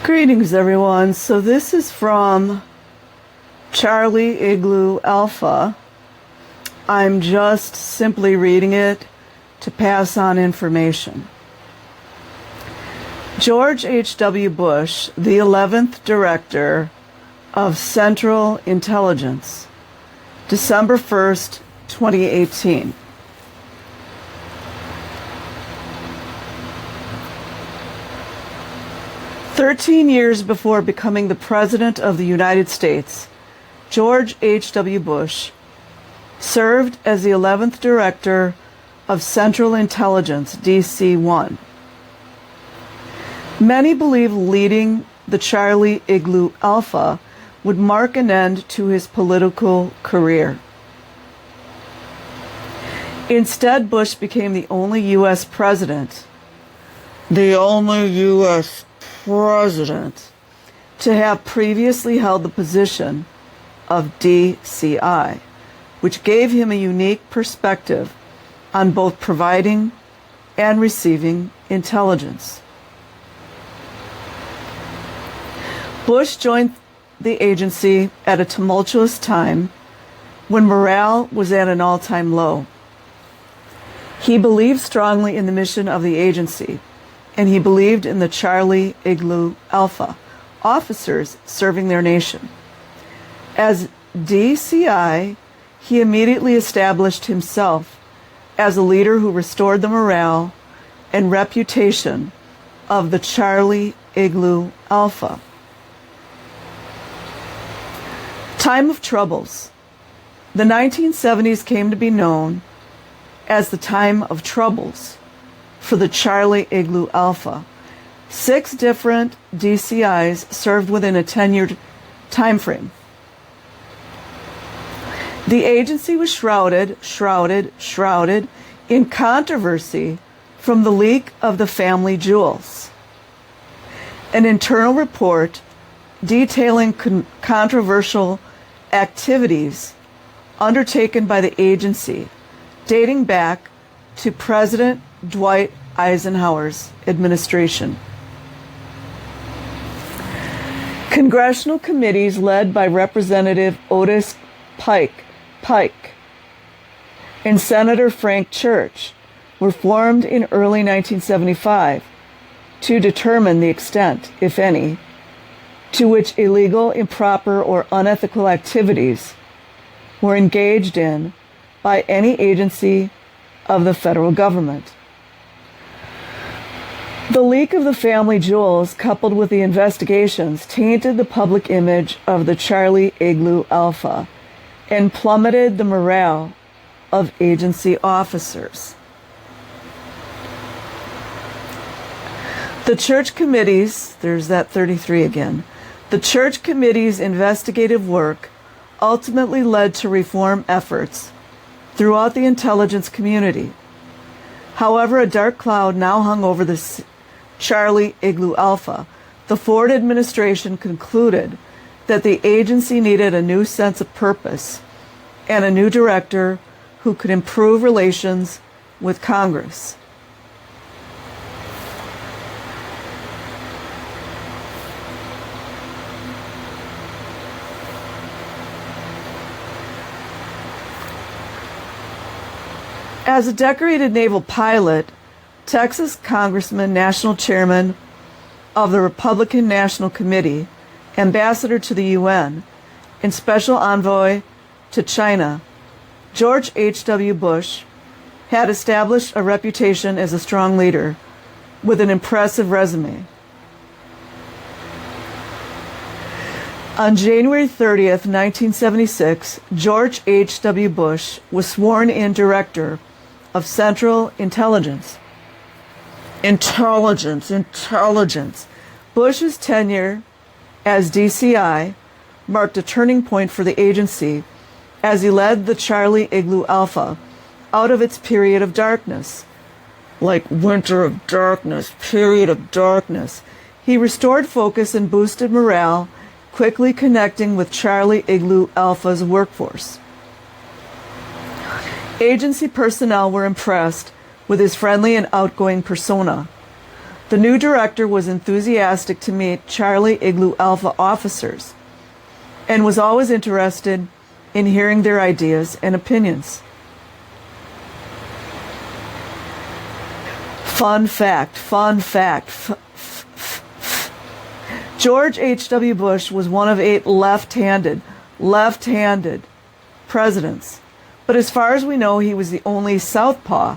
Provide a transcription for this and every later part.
Greetings, everyone. So this is from Charlie Igloo Alpha. I'm just simply reading it to pass on information. George H.W. Bush, the 11th Director of Central Intelligence, December 1st, 2018. "13 years before becoming the President of the United States, George H.W. Bush served as the 11th Director of Central Intelligence, DC-1. Many believe leading the Charlie Igloo Alpha would mark an end to his political career. Instead, Bush became the only U.S. president to have previously held the position of DCI, which gave him a unique perspective on both providing and receiving intelligence. Bush joined the agency at a tumultuous time when morale was at an all-time low. He believed strongly in the mission of the agency, and he believed in the Charlie Igloo Alpha, officers serving their nation. As DCI, he immediately established himself as a leader who restored the morale and reputation of the Charlie Igloo Alpha. Time of troubles. The 1970s came to be known as the time of troubles for the Charlie Igloo Alpha. 6 different DCIs served within a 10-year time frame. The agency was shrouded in controversy from the leak of the family jewels. An internal report detailing controversial activities undertaken by the agency dating back to President Dwight Eisenhower's administration. Congressional committees led by Representative Otis Pike and Senator Frank Church were formed in early 1975 to determine the extent, if any, to which illegal, improper, or unethical activities were engaged in by any agency of the federal government. The leak of the family jewels, coupled with the investigations, tainted the public image of the Charlie Igloo Alpha and plummeted the morale of agency officers. The church committees, there's that 33 again, the church committee's investigative work ultimately led to reform efforts throughout the intelligence community. However, a dark cloud now hung over the Charlie Igloo Alpha. The Ford administration concluded that the agency needed a new sense of purpose and a new director who could improve relations with Congress. As a decorated naval pilot, Texas Congressman, National Chairman of the Republican National Committee, Ambassador to the UN, and Special Envoy to China, George H.W. Bush had established a reputation as a strong leader with an impressive resume. On January 30th, 1976, George H.W. Bush was sworn in Director of Central Intelligence. Bush's tenure as DCI marked a turning point for the agency as he led the Charlie Igloo Alpha out of its period of darkness. Like winter of darkness, period of darkness. He restored focus and boosted morale, quickly connecting with Charlie Igloo Alpha's workforce. Agency personnel were impressed with his friendly and outgoing persona. The new director was enthusiastic to meet Charlie Igloo Alpha officers and was always interested in hearing their ideas and opinions. Fun fact. George H.W. Bush was one of 8 left-handed presidents. But as far as we know, he was the only southpaw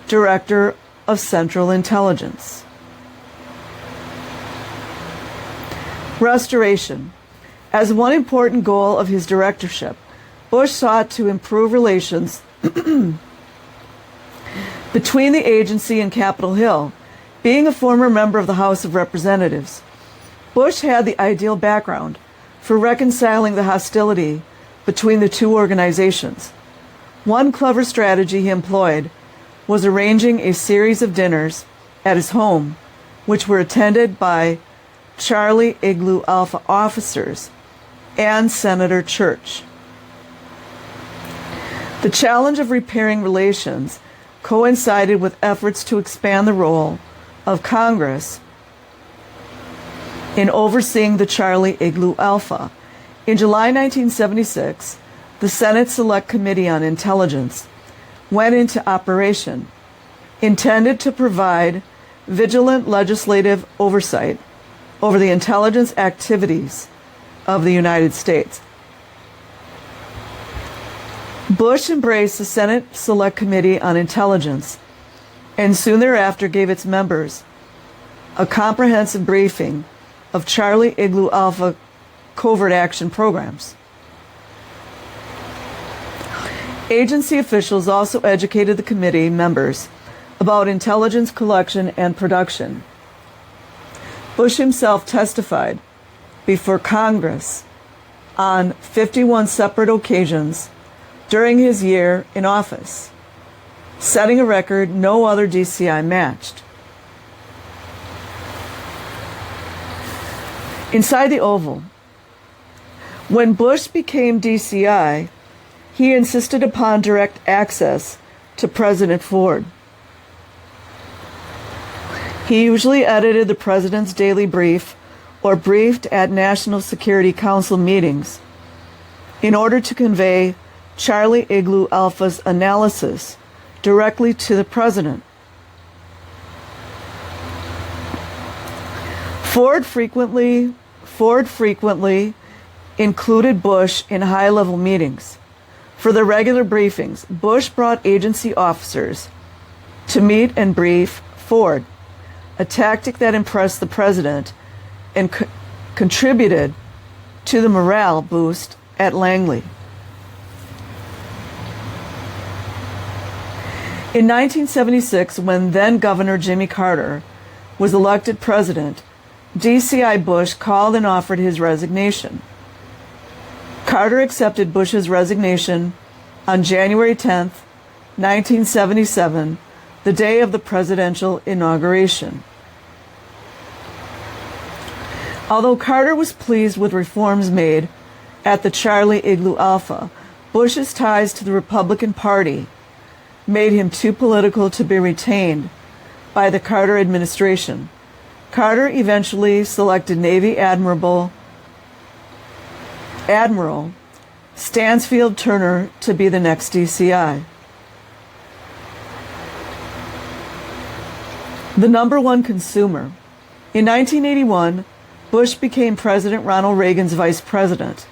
director of Central Intelligence. Restoration. As one important goal of his directorship, Bush sought to improve relations between the agency and Capitol Hill. Being a former member of the House of Representatives, Bush had the ideal background for reconciling the hostility between the two organizations. One clever strategy he employed was arranging a series of dinners at his home, which were attended by Charlie Igloo Alpha officers and Senator Church. The challenge of repairing relations coincided with efforts to expand the role of Congress in overseeing the Charlie Igloo Alpha. In July 1976, the Senate Select Committee on Intelligence went into operation, intended to provide vigilant legislative oversight over the intelligence activities of the United States. Bush embraced the Senate Select Committee on Intelligence and soon thereafter gave its members a comprehensive briefing of Charlie Igloo Alpha covert action programs. Agency officials also educated the committee members about intelligence collection and production. Bush himself testified before Congress on 51 separate occasions during his year in office, setting a record no other DCI matched. Inside the Oval, when Bush became DCI, he insisted upon direct access to President Ford. He usually edited the president's daily brief or briefed at National Security Council meetings in order to convey Charlie Igloo Alpha's analysis directly to the president. Ford frequently included Bush in high-level meetings. For the regular briefings, Bush brought agency officers to meet and brief Ford, a tactic that impressed the president and contributed to the morale boost at Langley. In 1976, when then-Governor Jimmy Carter was elected president, DCI Bush called and offered his resignation. Carter accepted Bush's resignation on January 10, 1977, the day of the presidential inauguration. Although Carter was pleased with reforms made at the Charlie Igloo Alpha, Bush's ties to the Republican Party made him too political to be retained by the Carter administration. Carter eventually selected Navy Admiral Stansfield Turner to be the next DCI. The number one consumer. In 1981, Bush became President Ronald Reagan's vice president.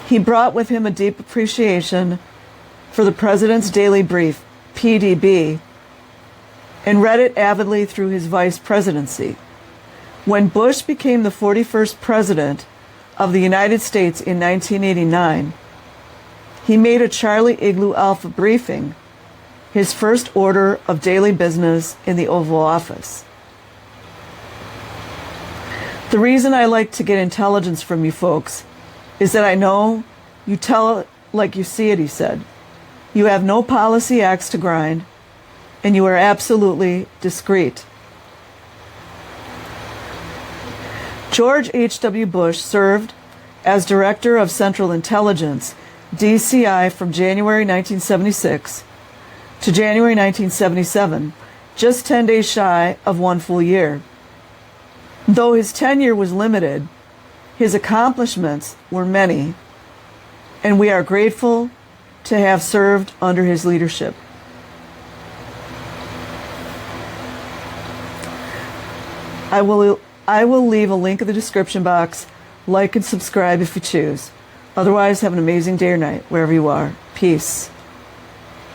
He brought with him a deep appreciation for the President's Daily Brief, PDB, and read it avidly through his vice presidency. When Bush became the 41st President of the United States in 1989, he made a Charlie Igloo Alpha briefing his first order of daily business in the Oval Office. The reason I like to get intelligence from you folks is that I know you tell it like you see it, he said. You have no policy axe to grind, and you are absolutely discreet. George H.W. Bush served as Director of Central Intelligence, DCI, from January 1976 to January 1977, just 10 days shy of 1 full year. Though his tenure was limited, his accomplishments were many, and we are grateful to have served under his leadership. I will leave a link in the description box. Like and subscribe if you choose. Otherwise, have an amazing day or night wherever you are. Peace.